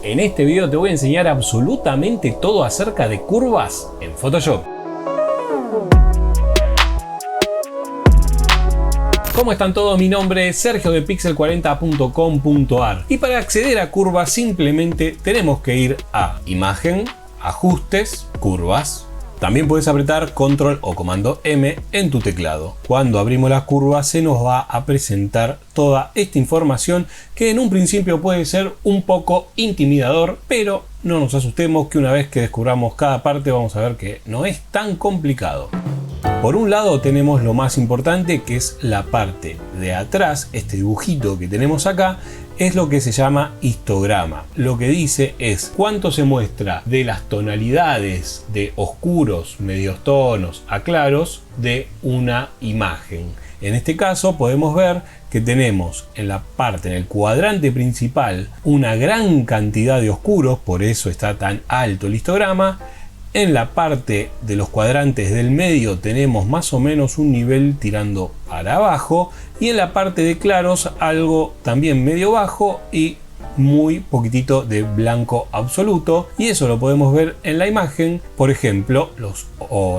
En este video te voy a enseñar absolutamente todo acerca de curvas en Photoshop. ¿Cómo están todos? Mi nombre es Sergio de pixel40.com.ar y para acceder a curvas simplemente tenemos que ir a Imagen, Ajustes, Curvas. También puedes apretar Control o Comando M en tu teclado. Cuando abrimos la curva se nos va a presentar toda esta información que en un principio puede ser un poco intimidador, pero no nos asustemos que una vez que descubramos cada parte vamos a ver que no es tan complicado. Por un lado tenemos lo más importante, que es la parte de atrás. Este dibujito que tenemos acá es lo que se llama histograma. Lo que dice es cuánto se muestra de las tonalidades de oscuros, medios tonos a claros de una imagen. En este caso podemos ver que tenemos en la parte, en el cuadrante principal, una gran cantidad de oscuros, por eso está tan alto el histograma. En la parte de los cuadrantes del medio tenemos más o menos un nivel tirando para abajo, y en la parte de claros algo también medio bajo y muy poquitito de blanco absoluto, y eso lo podemos ver en la imagen. Por ejemplo,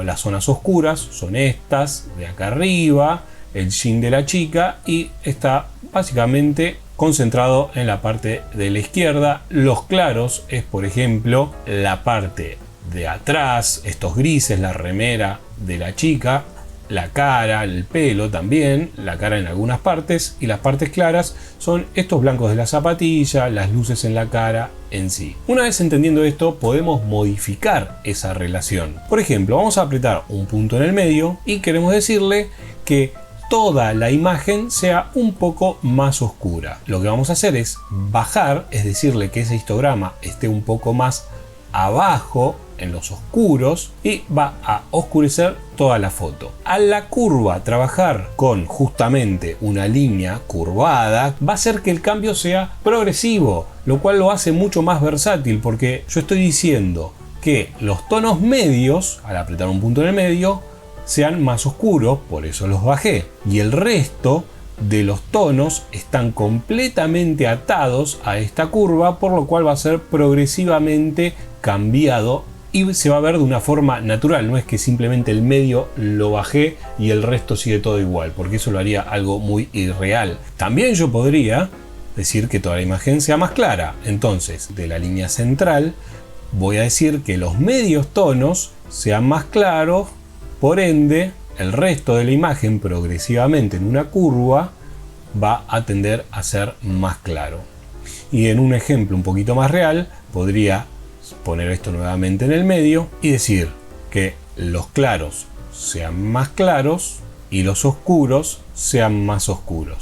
las zonas oscuras son estas de acá arriba, el jean de la chica, y está básicamente concentrado en la parte de la izquierda. Los claros es, por ejemplo, la parte de atrás, estos grises, la remera de la chica, la cara, el pelo también, la cara en algunas partes, y las partes claras son estos blancos de la zapatilla, las luces en la cara en sí. Una vez entendiendo esto, podemos modificar esa relación. Por ejemplo, vamos a apretar un punto en el medio y queremos decirle que toda la imagen sea un poco más oscura. Lo que vamos a hacer es bajar, es decirle que ese histograma esté un poco más abajo en los oscuros, y va a oscurecer toda la foto. A la curva trabajar con justamente una línea curvada va a hacer que el cambio sea progresivo, lo cual lo hace mucho más versátil, porque yo estoy diciendo que los tonos medios, al apretar un punto en el medio, sean más oscuros, por eso los bajé, y el resto de los tonos están completamente atados a esta curva, por lo cual va a ser progresivamente cambiado y se va a ver de una forma natural. No es que simplemente el medio lo bajé y el resto sigue todo igual, porque eso lo haría algo muy irreal. También yo podría decir que toda la imagen sea más clara. Entonces, de la línea central voy a decir que los medios tonos sean más claros, por ende el resto de la imagen progresivamente en una curva va a tender a ser más claro. Y en un ejemplo un poquito más real podría poner esto nuevamente en el medio y decir que los claros sean más claros y los oscuros sean más oscuros.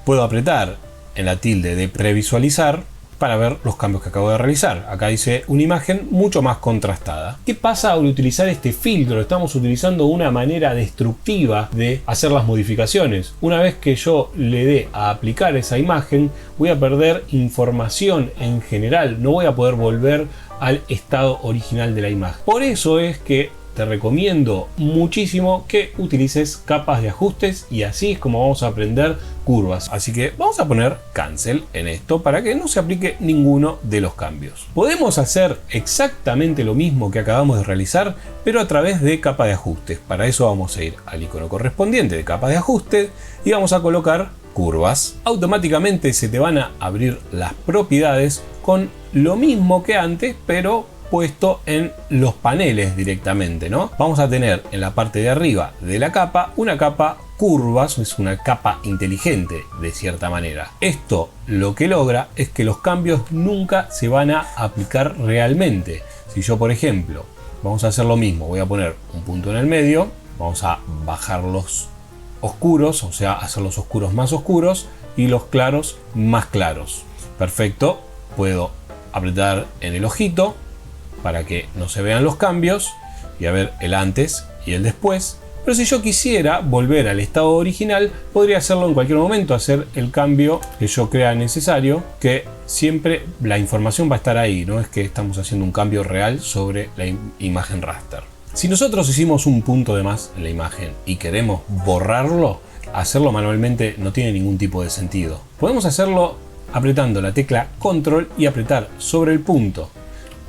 Puedo apretar en la tilde de previsualizar para ver los cambios que acabo de realizar. Acá dice una imagen mucho más contrastada. ¿Qué pasa al utilizar este filtro? Estamos utilizando una manera destructiva de hacer las modificaciones. Una vez que yo le dé a aplicar esa imagen, voy a perder información en general. No voy a poder volver al estado original de la imagen. Por eso es que te recomiendo muchísimo que utilices capas de ajustes, y así es como vamos a aprender curvas. Así que vamos a poner cancel en esto para que no se aplique ninguno de los cambios. Podemos hacer exactamente lo mismo que acabamos de realizar, pero a través de capa de ajustes. Para eso vamos a ir al icono correspondiente de capa de ajustes y vamos a colocar curvas. Automáticamente se te van a abrir las propiedades con lo mismo que antes, pero puesto en los paneles directamente, ¿no? Vamos a tener en la parte de arriba de la capa una capa curvas, es una capa inteligente de cierta manera. Esto lo que logra es que los cambios nunca se van a aplicar realmente. Si yo, por ejemplo, vamos a hacer lo mismo, voy a poner un punto en el medio, vamos a bajar los oscuros, o sea, hacer los oscuros más oscuros y los claros más claros. Perfecto, puedo apretar en el ojito para que no se vean los cambios y a ver el antes y el después. Pero si yo quisiera volver al estado original, podría hacerlo en cualquier momento, hacer el cambio que yo crea necesario, que siempre la información va a estar ahí, no es que estamos haciendo un cambio real sobre la imagen raster. Si nosotros hicimos un punto de más en la imagen y queremos borrarlo, hacerlo manualmente no tiene ningún tipo de sentido. Podemos hacerlo apretando la tecla Control y apretar sobre el punto.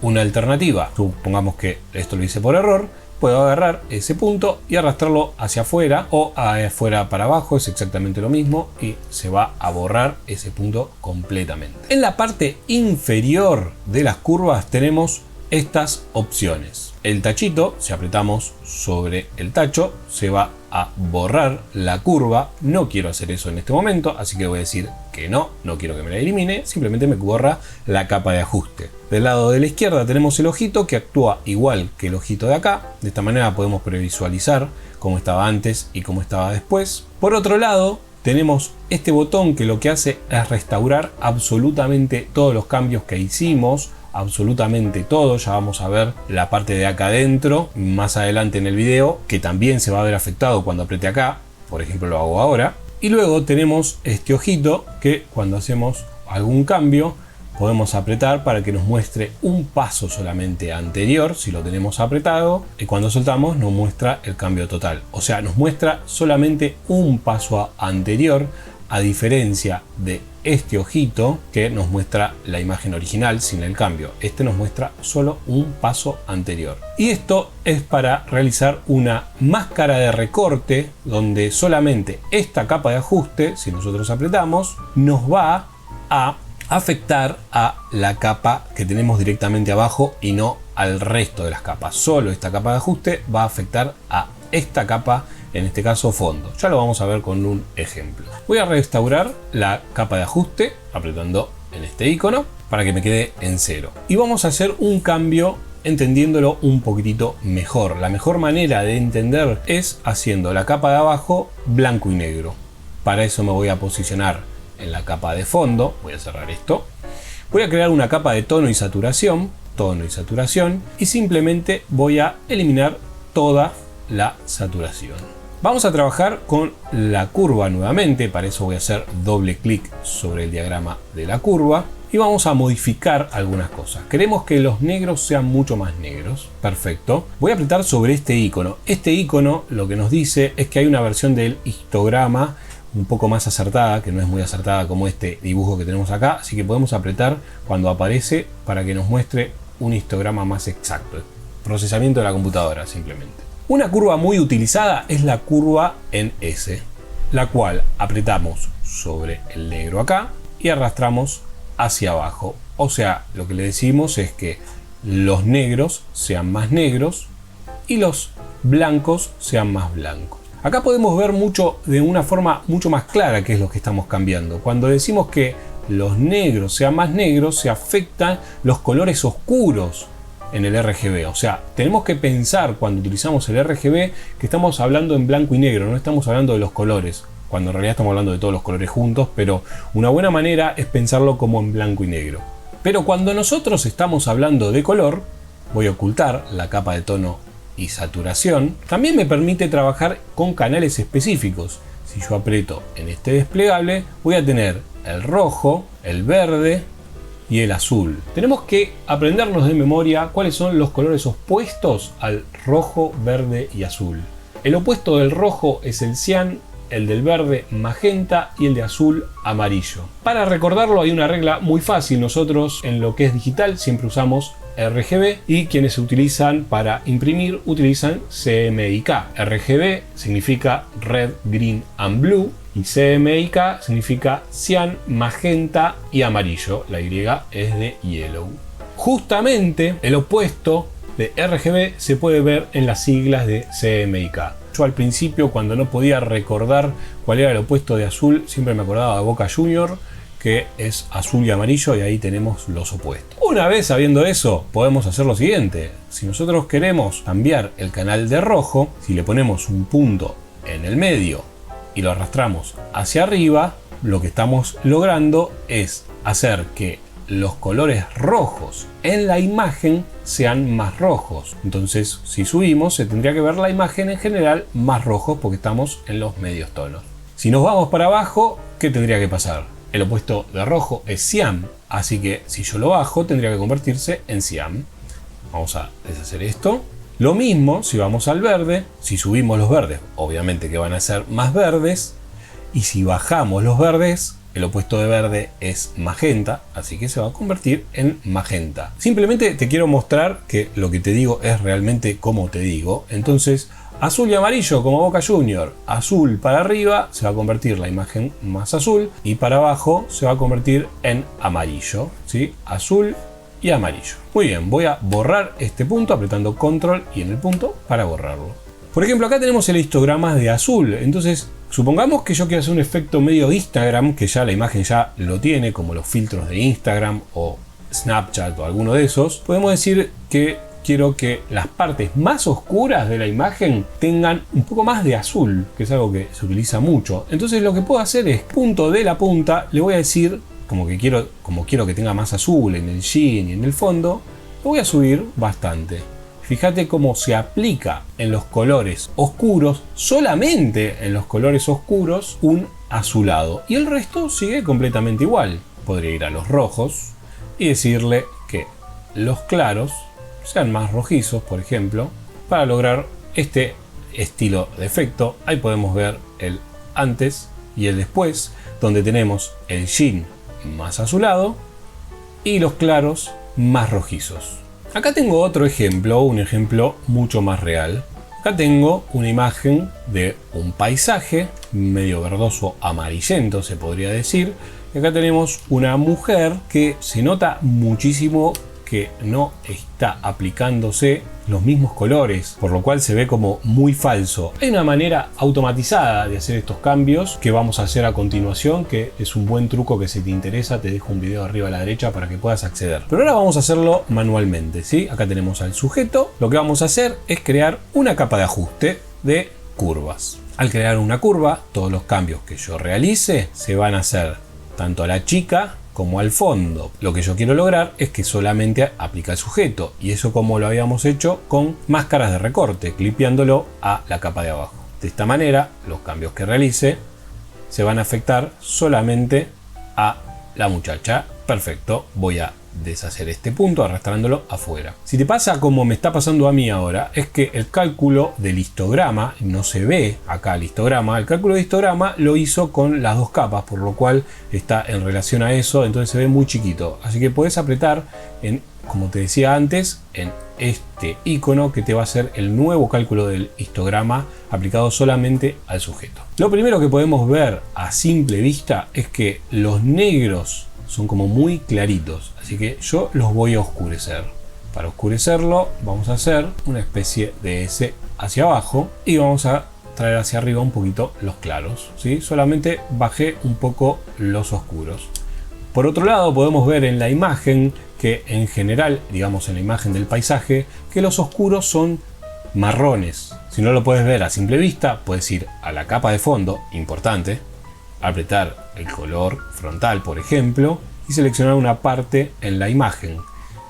Una alternativa, supongamos que esto lo hice por error, puedo agarrar ese punto y arrastrarlo hacia afuera o afuera para abajo, es exactamente lo mismo y se va a borrar ese punto completamente. En la parte inferior de las curvas tenemos estas opciones. El tachito, si apretamos sobre el tacho, se va a borrar la curva. No quiero hacer eso en este momento, así que voy a decir que no quiero que me la elimine, simplemente me borra la capa de ajuste. Del lado de la izquierda tenemos el ojito que actúa igual que el ojito de acá. De esta manera podemos previsualizar cómo estaba antes y cómo estaba después. Por otro lado, tenemos este botón que lo que hace es restaurar absolutamente todos los cambios que hicimos, absolutamente todo. Ya vamos a ver la parte de acá adentro más adelante en el video, que también se va a ver afectado cuando apriete acá. Por ejemplo, lo hago ahora. Y luego tenemos este ojito que cuando hacemos algún cambio podemos apretar para que nos muestre un paso solamente anterior si lo tenemos apretado, y cuando soltamos nos muestra el cambio total. O sea, nos muestra solamente un paso anterior, a diferencia de este ojito que nos muestra la imagen original sin el cambio. Este nos muestra solo un paso anterior. Y esto es para realizar una máscara de recorte donde solamente esta capa de ajuste, si nosotros apretamos, nos va a afectar a la capa que tenemos directamente abajo y no al resto de las capas. Solo esta capa de ajuste va a afectar a esta capa, en este caso fondo. Ya lo vamos a ver con un ejemplo. Voy a restaurar la capa de ajuste apretando en este icono para que me quede en 0. Y vamos a hacer un cambio entendiéndolo un poquitito mejor. La mejor manera de entender es haciendo la capa de abajo blanco y negro. Para eso me voy a posicionar en la capa de fondo. Voy a cerrar esto. Voy a crear una capa de tono y saturación. Y simplemente voy a eliminar toda la saturación. Vamos a trabajar con la curva nuevamente. Para eso voy a hacer doble clic sobre el diagrama de la curva y vamos a modificar algunas cosas. Queremos que los negros sean mucho más negros. Perfecto. Voy a apretar sobre este icono. Este icono lo que nos dice es que hay una versión del histograma un poco más acertada, que no es muy acertada como este dibujo que tenemos acá, así que podemos apretar cuando aparece para que nos muestre un histograma más exacto. Procesamiento de la computadora simplemente. Una curva muy utilizada es la curva en S, la cual apretamos sobre el negro acá y arrastramos hacia abajo. O sea, lo que le decimos es que los negros sean más negros y los blancos sean más blancos. Acá podemos ver de una forma mucho más clara qué es lo que estamos cambiando. Cuando decimos que los negros sean más negros, se afectan los colores oscuros en el RGB. O sea, tenemos que pensar cuando utilizamos el RGB que estamos hablando en blanco y negro, no estamos hablando de los colores, cuando en realidad estamos hablando de todos los colores juntos, pero una buena manera es pensarlo como en blanco y negro. Pero cuando nosotros estamos hablando de color, voy a ocultar la capa de tono y saturación. También me permite trabajar con canales específicos. Si yo aprieto en este desplegable, voy a tener el rojo, el verde y el azul. Tenemos que aprendernos de memoria cuáles son los colores opuestos al rojo, verde y azul. El opuesto del rojo es el cian, el del verde magenta y el de azul amarillo. Para recordarlo hay una regla muy fácil. Nosotros en lo que es digital siempre usamos RGB y quienes se utilizan para imprimir utilizan CMYK. RGB significa Red, Green and Blue y CMYK significa cian, magenta y amarillo. La Y es de yellow. Justamente el opuesto de RGB se puede ver en las siglas de CMYK. Yo al principio, cuando no podía recordar cuál era el opuesto de azul, siempre me acordaba de Boca Junior, que es azul y amarillo, y ahí tenemos los opuestos. Una vez sabiendo eso, podemos hacer lo siguiente. Si nosotros queremos cambiar el canal de rojo, si le ponemos un punto en el medio y lo arrastramos hacia arriba, lo que estamos logrando es hacer que los colores rojos en la imagen sean más rojos. Entonces, si subimos, se tendría que ver la imagen en general más rojos porque estamos en los medios tonos. Si nos vamos para abajo, ¿qué tendría que pasar? El opuesto de rojo es cian, así que si yo lo bajo, tendría que convertirse en cian. Vamos a deshacer esto. Lo mismo si vamos al verde. Si subimos los verdes, obviamente que van a ser más verdes. Y si bajamos los verdes, el opuesto de verde es magenta, así que se va a convertir en magenta. Simplemente te quiero mostrar que lo que te digo es realmente como te digo. Entonces, azul y amarillo como Boca Junior. Azul para arriba se va a convertir la imagen más azul y para abajo se va a convertir en amarillo, ¿sí? Azul y amarillo. Muy bien, voy a borrar este punto apretando control y en el punto para borrarlo. Por ejemplo, acá tenemos el histograma de azul. Entonces, supongamos que yo quiero hacer un efecto medio Instagram, que ya la imagen ya lo tiene, como los filtros de Instagram o Snapchat o alguno de esos. Podemos decir que quiero que las partes más oscuras de la imagen tengan un poco más de azul, que es algo que se utiliza mucho. Entonces lo que puedo hacer es, punto de la punta, le voy a decir, como quiero que tenga más azul en el jean y en el fondo, lo voy a subir bastante. Fíjate cómo se aplica en los colores oscuros, solamente en los colores oscuros, un azulado. Y el resto sigue completamente igual. Podría ir a los rojos y decirle que los claros sean más rojizos, por ejemplo, para lograr este estilo de efecto. Ahí podemos ver el antes y el después, donde tenemos el jean más azulado y los claros más rojizos. Acá tengo otro ejemplo, un ejemplo mucho más real. Acá tengo una imagen de un paisaje medio verdoso amarillento, se podría decir. Y acá tenemos una mujer que se nota muchísimo que no está aplicándose los mismos colores, por lo cual se ve como muy falso. Hay una manera automatizada de hacer estos cambios que vamos a hacer a continuación, que es un buen truco que si te interesa te dejo un video arriba a la derecha para que puedas acceder. Pero ahora vamos a hacerlo manualmente, ¿sí? Acá tenemos al sujeto. Lo que vamos a hacer es crear una capa de ajuste de curvas. Al crear una curva, todos los cambios que yo realice se van a hacer tanto a la chica como al fondo. Lo que yo quiero lograr es que solamente aplica el sujeto, y eso como lo habíamos hecho con máscaras de recorte, clipeándolo a la capa de abajo. De esta manera, los cambios que realice se van a afectar solamente a la muchacha. Perfecto, voy a deshacer este punto arrastrándolo afuera. Si te pasa como me está pasando a mí ahora, es que el cálculo del histograma, no se ve acá el histograma, el cálculo de histograma lo hizo con las dos capas, por lo cual está en relación a eso, entonces se ve muy chiquito. Así que puedes apretar en, como te decía antes, en este icono que te va a hacer el nuevo cálculo del histograma aplicado solamente al sujeto. Lo primero que podemos ver a simple vista es que los negros son como muy claritos, así que yo los voy a oscurecer. Para oscurecerlo vamos a hacer una especie de S hacia abajo y vamos a traer hacia arriba un poquito los claros, ¿sí? Solamente bajé un poco los oscuros. Por otro lado, podemos ver en la imagen que en general, digamos en la imagen del paisaje, que los oscuros son marrones. Si no lo puedes ver a simple vista, puedes ir a la capa de fondo, importante, apretar el color frontal, por ejemplo, y seleccionar una parte en la imagen.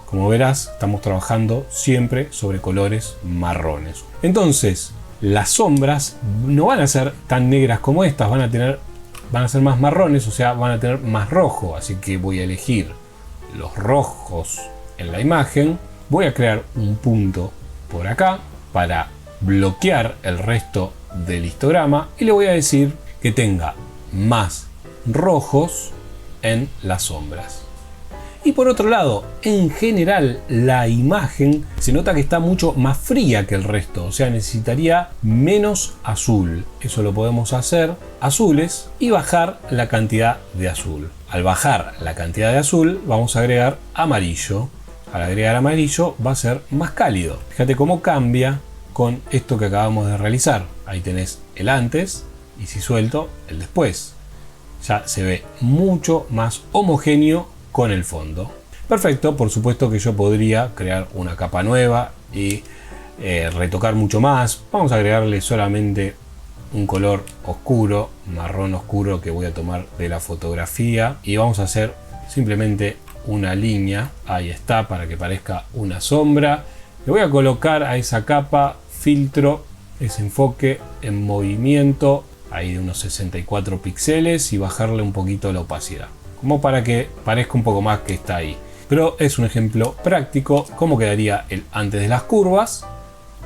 Como verás, estamos trabajando siempre sobre colores marrones. Entonces, las sombras no van a ser tan negras como estas, van a ser más marrones, o sea, van a tener más rojo. Así que voy a elegir los rojos en la imagen. Voy a crear un punto por acá para bloquear el resto del histograma y le voy a decir que tenga más rojos en las sombras. Y por otro lado, en general la imagen se nota que está mucho más fría que el resto, o sea, necesitaría menos azul. Eso lo podemos hacer azules y bajar la cantidad de azul. Al bajar la cantidad de azul vamos a agregar amarillo. Al agregar amarillo va a ser más cálido. Fíjate cómo cambia con esto que acabamos de realizar. Ahí tenés el antes y si suelto el después. Ya se ve mucho más homogéneo con el fondo. Perfecto, por supuesto que yo podría crear una capa nueva y retocar mucho más. Vamos a agregarle solamente un color oscuro, marrón oscuro, que voy a tomar de la fotografía, y vamos a hacer simplemente una línea. Ahí está, para que parezca una sombra. Le voy a colocar a esa capa filtro, ese enfoque en movimiento, ahí de unos 64 píxeles, y bajarle un poquito la opacidad, como para que parezca un poco más que está ahí. Pero es un ejemplo práctico cómo quedaría el antes de las curvas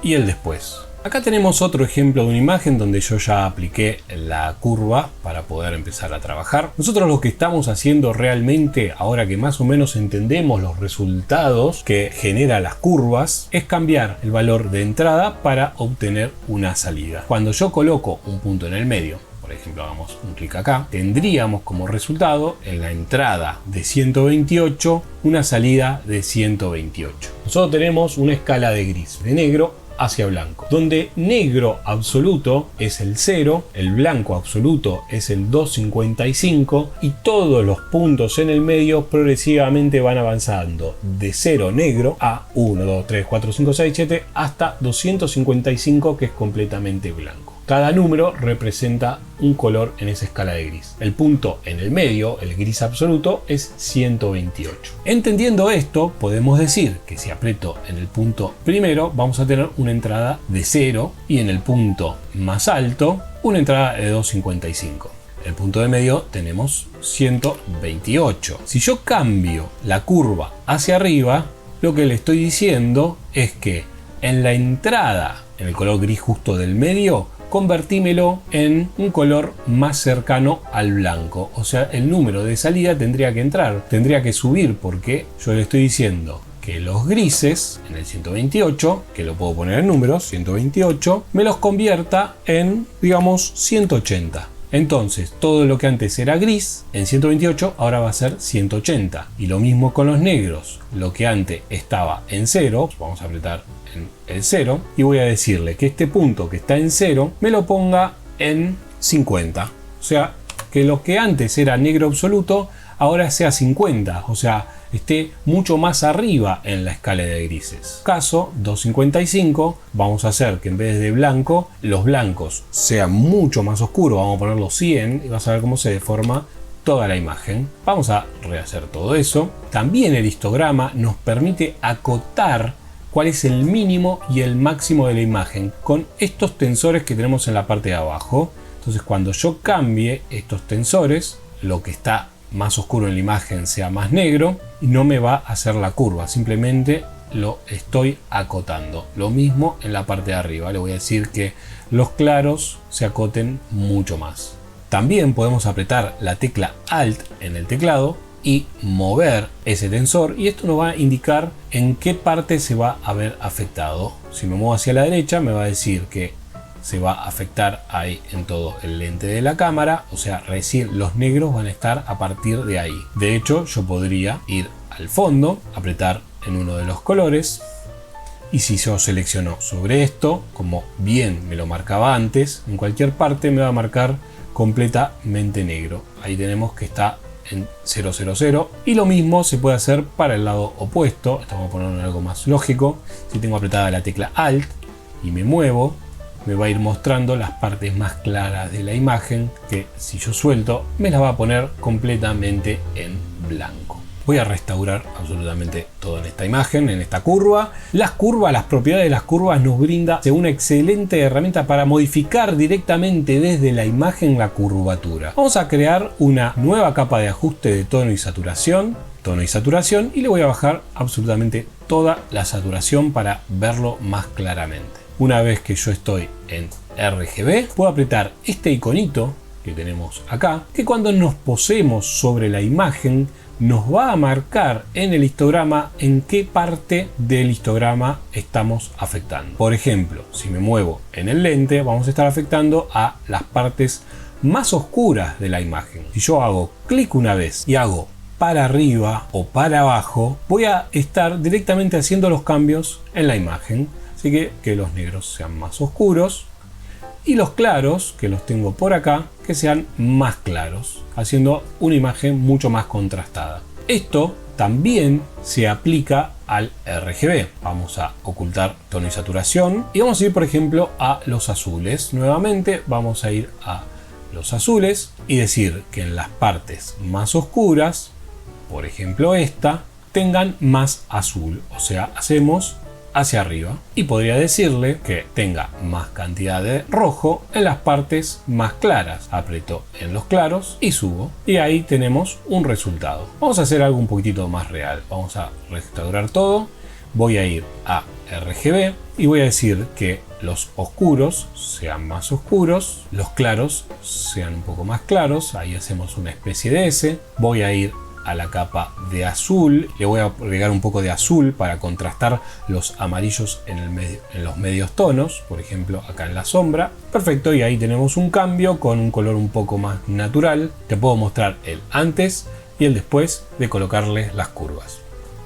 y el después. Acá tenemos otro ejemplo de una imagen donde yo ya apliqué la curva para poder empezar a trabajar. Nosotros lo que estamos haciendo realmente, ahora que más o menos entendemos los resultados que genera las curvas, es cambiar el valor de entrada para obtener una salida. Cuando yo coloco un punto en el medio, por ejemplo, hagamos un clic acá, tendríamos como resultado en la entrada de 128 una salida de 128. Nosotros tenemos una escala de gris, de negro hacia blanco, donde negro absoluto es el 0, el blanco absoluto es el 255 y todos los puntos en el medio progresivamente van avanzando de 0 negro a 1, 2, 3, 4, 5, 6, 7 hasta 255 que es completamente blanco. Cada número representa un color en esa escala de gris. El punto en el medio, el gris absoluto, es 128. Entendiendo esto, podemos decir que si aprieto en el punto primero, vamos a tener una entrada de 0 y en el punto más alto, una entrada de 255. En el punto de medio tenemos 128. Si yo cambio la curva hacia arriba, lo que le estoy diciendo es que en la entrada, en el color gris justo del medio, convertímelo en un color más cercano al blanco. O sea, el número de salida tendría que entrar, tendría que subir, porque yo le estoy diciendo que los grises en el 128, que lo puedo poner en números, 128, me los convierta en, digamos, 180. Entonces, todo lo que antes era gris, en 128, ahora va a ser 180. Y lo mismo con los negros. Lo que antes estaba en 0, vamos a apretar en el 0, y voy a decirle que este punto que está en 0, me lo ponga en 50. O sea, que lo que antes era negro absoluto, ahora sea 50. O sea, esté mucho más arriba en la escala de grises. Caso 255, vamos a hacer que en vez de blanco, los blancos sean mucho más oscuros. Vamos a ponerlo 100 y vas a ver cómo se deforma toda la imagen. Vamos a rehacer todo eso. También el histograma nos permite acotar cuál es el mínimo y el máximo de la imagen con estos tensores que tenemos en la parte de abajo. Entonces, cuando yo cambie estos tensores, lo que está más oscuro en la imagen sea más negro y no me va a hacer la curva, simplemente lo estoy acotando. Lo mismo en la parte de arriba, le voy a decir que los claros se acoten mucho más. También podemos apretar la tecla Alt en el teclado y mover ese tensor, y esto nos va a indicar en qué parte se va a ver afectado. Si me muevo hacia la derecha, me va a decir que se va a afectar ahí en todo el lente de la cámara, o sea, recién los negros van a estar a partir de ahí. De hecho, yo podría ir al fondo, apretar en uno de los colores, y si yo selecciono sobre esto, como bien me lo marcaba antes, en cualquier parte me va a marcar completamente negro. Ahí tenemos que está en 000, y lo mismo se puede hacer para el lado opuesto. Esto vamos a ponerlo en algo más lógico. Si tengo apretada la tecla Alt y me muevo, me va a ir mostrando las partes más claras de la imagen, que si yo suelto me las va a poner completamente en blanco. Voy a restaurar absolutamente todo en esta imagen, en esta curva. Las propiedades de las curvas nos brinda una excelente herramienta para modificar directamente desde la imagen la curvatura. Vamos a crear una nueva capa de ajuste de tono y saturación, y le voy a bajar absolutamente toda la saturación para verlo más claramente. Una vez que yo estoy en RGB, puedo apretar este iconito que tenemos acá, que cuando nos posemos sobre la imagen nos va a marcar en el histograma en qué parte del histograma estamos afectando. Por ejemplo, si me muevo en el lente, vamos a estar afectando a las partes más oscuras de la imagen. Si yo hago clic una vez y hago para arriba o para abajo, voy a estar directamente haciendo los cambios en la imagen. Así que los negros sean más oscuros y los claros, que los tengo por acá, que sean más claros, haciendo una imagen mucho más contrastada. Esto también se aplica al RGB. Vamos a ocultar tono y saturación y vamos a ir, por ejemplo, a los azules. Nuevamente vamos a ir a los azules y decir que en las partes más oscuras, por ejemplo esta, tengan más azul. O sea, hacemos hacia arriba, y podría decirle que tenga más cantidad de rojo en las partes más claras. Aprieto en los claros y subo, y ahí tenemos un resultado. Vamos a hacer algo un poquitito más real. Vamos a restaurar todo, voy a ir a RGB y voy a decir que los oscuros sean más oscuros, los claros sean un poco más claros. Ahí hacemos una especie de S. Voy a ir a la capa de azul, le voy a agregar un poco de azul para contrastar los amarillos en los medios tonos, por ejemplo acá en la sombra. Perfecto, y ahí tenemos un cambio con un color un poco más natural. Te puedo mostrar el antes y el después de colocarle las curvas.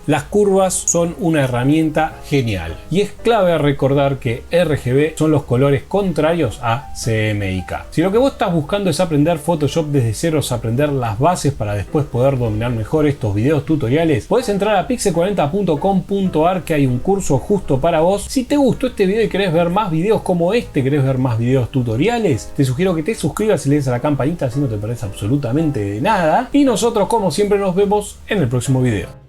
Las curvas son una herramienta genial y es clave recordar que RGB son los colores contrarios a CMYK. Si lo que vos estás buscando es aprender Photoshop desde cero, es aprender las bases para después poder dominar mejor estos videos tutoriales, podés entrar a pixel40.com.ar, que hay un curso justo para vos. Si te gustó este video y querés ver más videos como este, querés ver más videos tutoriales, te sugiero que te suscribas y le des a la campanita, así no te perdés absolutamente de nada. Y nosotros, como siempre, nos vemos en el próximo video.